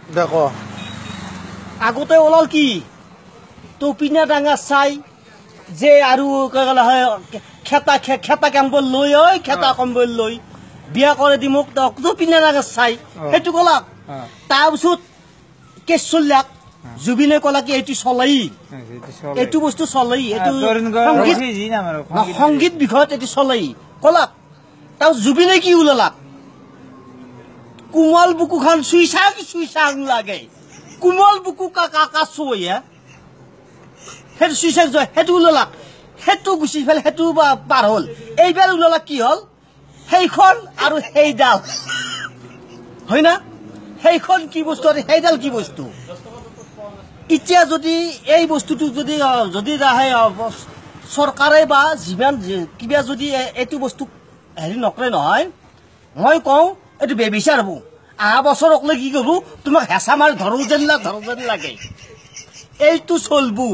দেখো আগতে ওলাল কি টপিনা ডাঙা চাই যে আৰু খেতা কামবোৰ লৈ খেতা কম্বল লৈ বিয়া কৰে দি মোক টপিনা ডাঙা চাই সেইটো কলাক তাৰপিছত কেছ চলিলাক জুবিনে কলা কি এইটো চলাই এইটো বস্তু চলাই এইটো সংগীত বিষয়ত এইটো চলাই কলাক তাৰপিছত জুবিনে কি ওলালাক কোমল বুকুখন চুইচাং লাগে কোমল বুকু কাকা চুই সেইটো চুইচাং জয় সেইটো ওলালাক সেইটো গুচি ফেলে সেইটো পাৰ হ'ল এইবাৰ ওলালাক কি হ'ল সেইখন আৰু সেইডাল হয় না সেইখন কি বস্তু আৰু সেইডাল কি বস্তু এতিয়া যদি এই বস্তুটো যদি চৰকাৰে বা যিমান কিবা যদি এইটো বস্তু হেৰি নকৰে নহয় মই কওঁ এইটো বেবিচাৰ হ'ব অহা বছৰকলৈ কি কৰিব তোমাক হেঁচা মাৰি ধৰো যেন লাগে এইটো চলবো